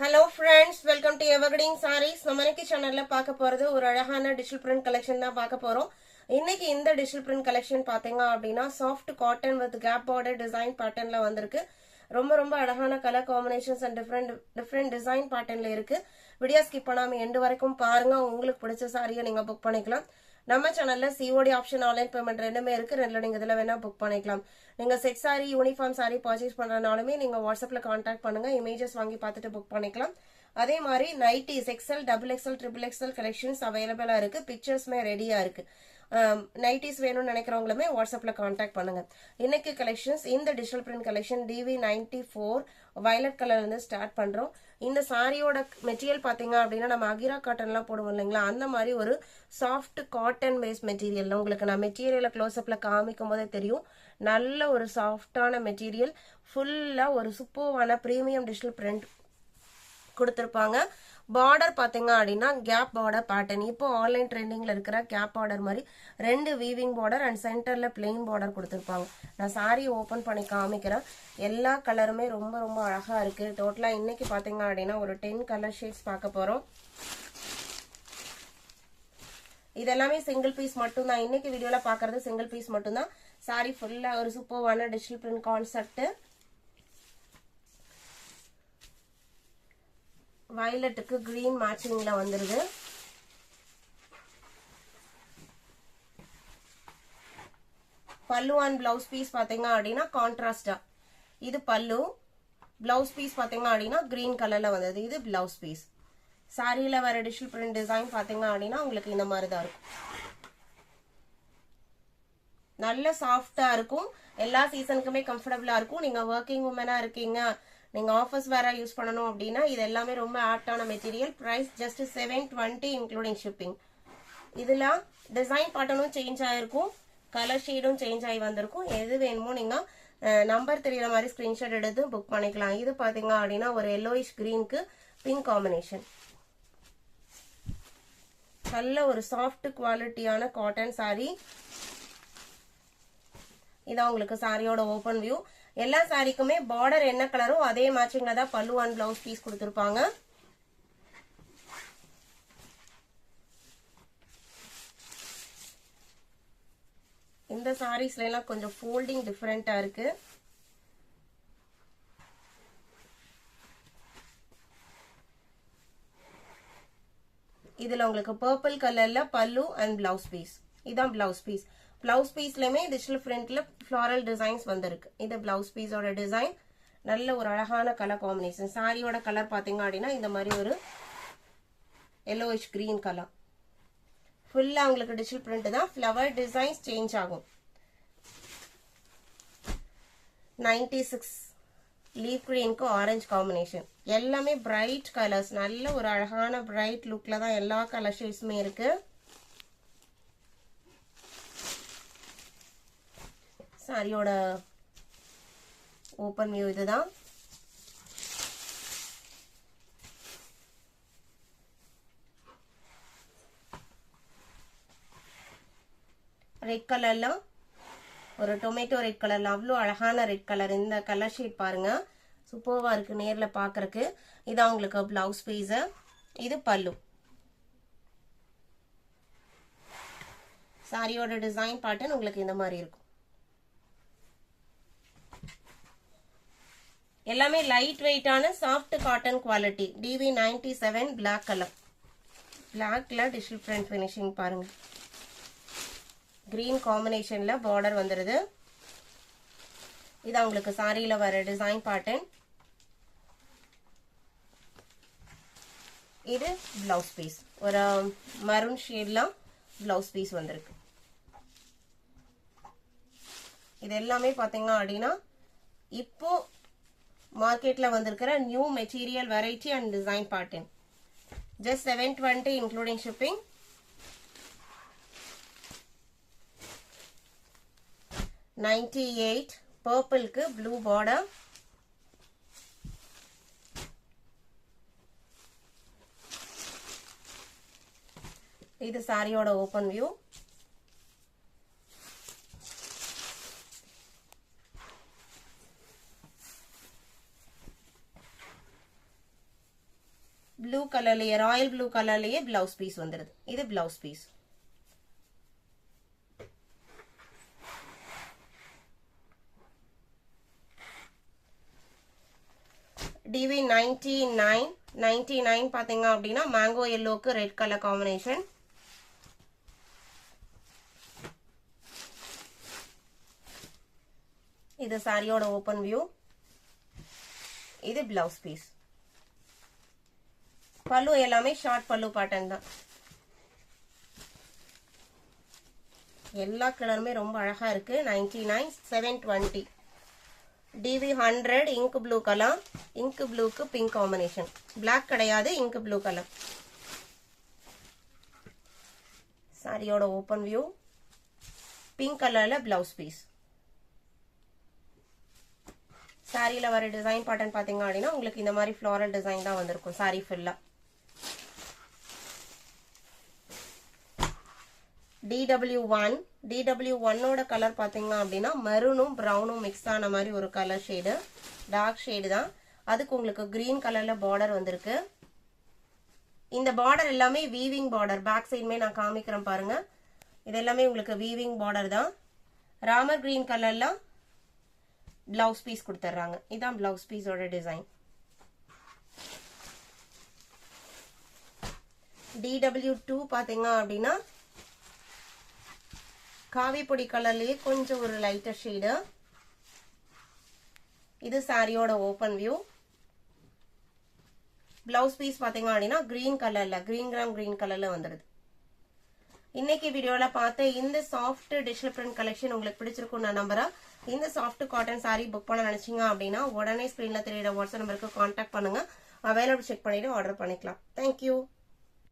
Hello friends, welcome to Evergreen Sarees. நம்ம இன்னைக்கு சேனல்ல பார்க்க போறது ஒரு அழகான டிஜிட்டல் பிரிண்ட் கலெக்ஷன் தான் பார்க்க போறோம். இன்னைக்கு இந்த டிஜிட்டல் பிரிண்ட் கலெக்ஷன் பாத்தீங்க அப்படின்னா soft cotton with cap border design பேட்டர்ன்ல வந்திருக்கு. ரொம்ப அழகான colour combinations and different design பேட்டர்ன்ல இருக்கு. வீடியோ ஸ்கிப் பண்ணாம எண்டு வரைக்கும் பாருங்க. உங்களுக்கு பிடிச்ச சாரியை நீங்க புக் பண்ணிக்கலாம். நம்ம சேனல்ல சிஓடி ஆப்ஷன் ஆன்லைன் பேமெண்ட் ரெண்டுமே இருக்கு. ரெண்டுல நீங்க இதுல வேணா புக் பண்ணிக்கலாம். நீங்க set sari uniform sari purchase பண்றதுனாலுமே நீங்க வாட்ஸ்அப்ல கான்டாக்ட் பண்ணுங்க. இமேஜஸ் வாங்கி பார்த்துட்டு புக் பண்ணிக்கலாம். அதே மாதிரி nighties XL double XL triple XL collections அவைலபிளா இருக்கு. பிக்சர்ஸ்மே ரெடியா இருக்கு. நைட்டிஸ் வேணும்னு நினைக்கிறவங்களுமே வாட்ஸ்அப்ல கான்டாக்ட் பண்ணுங்க. இன்னைக்கு கலெக்ஷன்ஸ் இந்த digital print collection DV94 violet கலர்ல இருந்து ஸ்டார்ட் பண்றோம். இந்த சாரியோட மெட்டீரியல் பாத்தீங்க அப்படின்னா நம்ம அகிரா காட்டன்லாம் போடுவோம் இல்லைங்களா, அந்த மாதிரி ஒரு சாஃப்ட் காட்டன் பேஸ்ட் மெட்டீரியல். உங்களுக்கு நான் மெட்டீரியலை க்ளோஸ்அப்ல காமிக்கும் போதே தெரியும். நல்ல ஒரு சாஃப்டான மெட்டீரியல், ஃபுல்லா ஒரு சூப்பரான பிரீமியம் டிஜிட்டல் பிரிண்ட் கொடுத்துருப்பாங்க. பார்டர் பாத்தீங்க அப்படின்னா கேப் பார்டர் பேட்டர்ன். இப்போ ஆன்லைன் ட்ரெண்டிங்ல இருக்கிற கேப் பார்டர் மாதிரி ரெண்டு வீவிங் பார்டர் அண்ட் சென்டர்ல பிளெயின் பார்டர் கொடுத்துருப்பாங்க. நான் சாரி ஓபன் பண்ணி காமிக்கிறேன். எல்லா கலருமே ரொம்ப அழகா இருக்கு. டோட்டலா இன்னைக்கு பாத்தீங்க அப்படின்னா ஒரு 10 கலர் ஷேட்ஸ் பார்க்க போறோம். இதெல்லாமே சிங்கிள் பீஸ் மட்டும் தான். இன்னைக்கு வீடியோல பாக்குறது சிங்கிள் பீஸ் மட்டும் தான். சாரி ஃபுல்லா ஒரு சூப்பரான டிஜிட்டல் பிரிண்ட் கான்செப்ட். வயலட்டுக்கு கிரீன் மேட்சிங்ல வந்துருது. பல்லு அண்ட் பிளவுஸ் பீஸ் பாத்தீங்க அப்படின்னா கான்ட்ராஸ்டா. இது பல்லு. பிளவுஸ் பீஸ் பாத்தீங்க அப்படின்னா கிரீன் கலர்ல வந்தது. இது பிளவுஸ் பீஸ். சாரியில வர டிஜிட்டல் பிரிண்ட் டிசைன் பாத்தீங்க அப்படின்னா உங்களுக்கு இந்த மாதிரி தான் இருக்கும். நல்ல சாஃப்டா இருக்கும். எல்லா சீசனுக்குமே கம்ஃபர்டபுளா இருக்கும். நீங்க ஒர்க்கிங் உமனா இருக்கீங்க, நீங்க ஆஃபீஸ் வேற யூஸ் பண்ணணும் அப்படின்னா இது எல்லாமே ரொம்ப ஆப்டான material. Price just 720 including shipping. இதுல டிசைன் பேட்டர்னும் சேஞ்ச் ஆயிருக்கும், கலர் ஷேடும் சேஞ்ச் ஆகி வந்திருக்கும். எது வேணுமோ நீங்க நம்பர் தெரியற மாதிரி ஸ்கிரீன்ஷாட் எடுத்து புக் பண்ணிக்கலாம். இது பாத்தீங்க அப்படின்னா ஒரு எல்லோயிஷ் கிரீனுக்கு பிங்க் காம்பினேஷன். நல்ல ஒரு சாஃப்ட் குவாலிட்டியான காட்டன் சாரி. இதான் உங்களுக்கு சாரியோட ஓபன் வியூ. எல்லா சாரிக்குமே பார்டர் என்ன கலரோ அதே மேட்சிங்ல தான் பல்லு அண்ட் பிளவுஸ் பீஸ் கொடுத்திருப்பாங்க. இந்த சாரீஸ்ல எல்லாம் கொஞ்சம் ஃபோல்டிங் டிஃபரெண்டா இருக்கு. இதுல உங்களுக்கு பர்பிள் கலர்ல பல்லு அண்ட் பிளவுஸ் பீஸ். இதான் பிளவுஸ் பீஸ். பிளவுஸ் பீஸ்லயுமே டிஜிட்டல் பிரிண்ட்ல ஃபிளாரல் டிசைன்ஸ் வந்திருக்கு. இது பிளவுஸ் பீஸோட டிசைன். நல்ல ஒரு அழகான கலர் காம்பினேஷன். சாரியோட கலர் பாத்தீங்க அப்படின்னா இந்த மாதிரி ஒரு எல்லோயிஷ் கிரீன் கலர். ஃபுல்லா உங்களுக்கு டிஜிட்டல் பிரிண்ட் தான். ஃபிளவர் டிசைன்ஸ் சேஞ்ச் ஆகும். 96 லீஃப் கிரீனுக்கு ஆரஞ்சு காம்பினேஷன். எல்லாமே பிரைட் கலர்ஸ். நல்ல ஒரு அழகான பிரைட் லுக்ல தான் எல்லா கலர் ஷேட்ஸுமே இருக்கு. சாரியோட ஓபன் வியூ இதுதான். ரெட் கலர்ல ஒரு டொமேட்டோ ரெட் கலர்ல அவ்வளோ அழகான ரெட் கலர். இந்த கலர் ஷேட் பாருங்க, சூப்பர்வா இருக்கு நேர்ல பாக்குறதுக்கு. இதான் உங்களுக்கு பிளவுஸ் பீஸ். இது பல்லு. சாரியோட டிசைன் பேட்டர்ன் உங்களுக்கு இந்த மாதிரி இருக்கும். எல்லாமே லைட் வெயிட்டான soft cotton quality. DV97 black colour. பிளாக்ல டிஜிட்டல் பிரிண்ட் ஃபினிஷிங் பாருங்க. கிரீன் காம்பினேஷன்ல பார்டர் வந்துருது. இது உங்களுக்கு சாரியில வர டிசைன் பேட்டர்ன். இது பிளவுஸ் பீஸ். ஒரு மரூன் ஷேட்ல பிளவுஸ் பீஸ் வந்திருக்கு. இது எல்லாமே பாத்தீங்க அப்படின்னா இப்போ மார்க்கெட்ல வந்திருக்கிற new material variety and design pattern. Just 720 including shipping. 98 பர்பிள்க்கு ப்ளூ பார்டர். இது சாரியோட ஓபன் வியூ. ப்ளூ கலர்லயே ராயல் ப்ளூ கலர்லயே பிளவுஸ் பீஸ் வந்துருது. இது பிளவுஸ் பீஸ். DV 99 பாத்தீங்க அப்படின்னா மேங்கோ எல்லோக்கு ரெட் கலர் காம்பினேஷன். இது சாரியோட ஓபன் வியூ. இது பிளவுஸ் பீஸ். பல்லு எல்லாமே ஷார்ட் பல்லு பேட்டர்ன் தான். எல்லா கலருமே ரொம்ப அழகா இருக்கு. 99 720. DV 100 ink blue colour. Ink ப்ளூக்கு பிங்க் காம்பினேஷன். பிளாக் கிடையாது, இங்க் ப்ளூ கலர். சாரியோட ஓபன் வியூ. பிங்க் கலர்ல பிளவுஸ் பீஸ். சாரியில வர டிசைன் பேட்டர்ன் பாத்தீங்க அப்படின்னா உங்களுக்கு இந்த மாதிரி ஃப்ளோரல் டிசைன் தான் வந்திருக்கும் சாரி ஃபுல்லா. DW1 ஓட கலர் பாத்தீங்க அப்படின்னா மெரூனும் பிரவுனும் மிக்ஸ் ஆன மாதிரி ஒரு கலர் ஷேடு. டார்க் ஷேடு தான். அதுக்கு உங்களுக்கு கிரீன் கலர்ல பார்டர் வந்திருக்கு. இந்த பார்டர் எல்லாமே வீவிங் பார்டர். பேக் சைடுமே நான் காமிக்கிறேன் பாருங்க. இது எல்லாமே உங்களுக்கு வீவிங் பார்டர் தான். ராமர் கிரீன் கலர்ல பிளவுஸ் பீஸ் கொடுத்துறாங்க. இதான் பிளவுஸ் பீஸோட டிசைன். DW2 பாத்தீங்க அப்படின்னா காவி பொடி கலர்லயே கொஞ்சம் ஒரு லைட்டர் ஷேடு. இது சாரியோட ஓபன் வியூ. பிளவுஸ் பீஸ் பாத்தீங்க அப்படின்னா கிரீன் கலர்ல கிரீன் கலர்ல வந்துருது. இன்னைக்கு வீடியோல பார்த்த இந்த சாஃப்ட் டிஜிட்டல் பிரிண்ட் கலெக்ஷன் உங்களுக்கு பிடிச்சிருக்கும் நான் நம்புறேன். இந்த சாஃப்ட் காட்டன் சாரி புக் பண்ண நினைச்சீங்க அப்படின்னா உடனே ஸ்கிரீன்ல தெரியுற வாட்ஸ்அப் நம்பருக்கு கான்டாக்ட் பண்ணுங்க. அவைலபிள் செக் பண்ணிட்டு ஆர்டர் பண்ணிக்கலாம். தேங்க்யூ.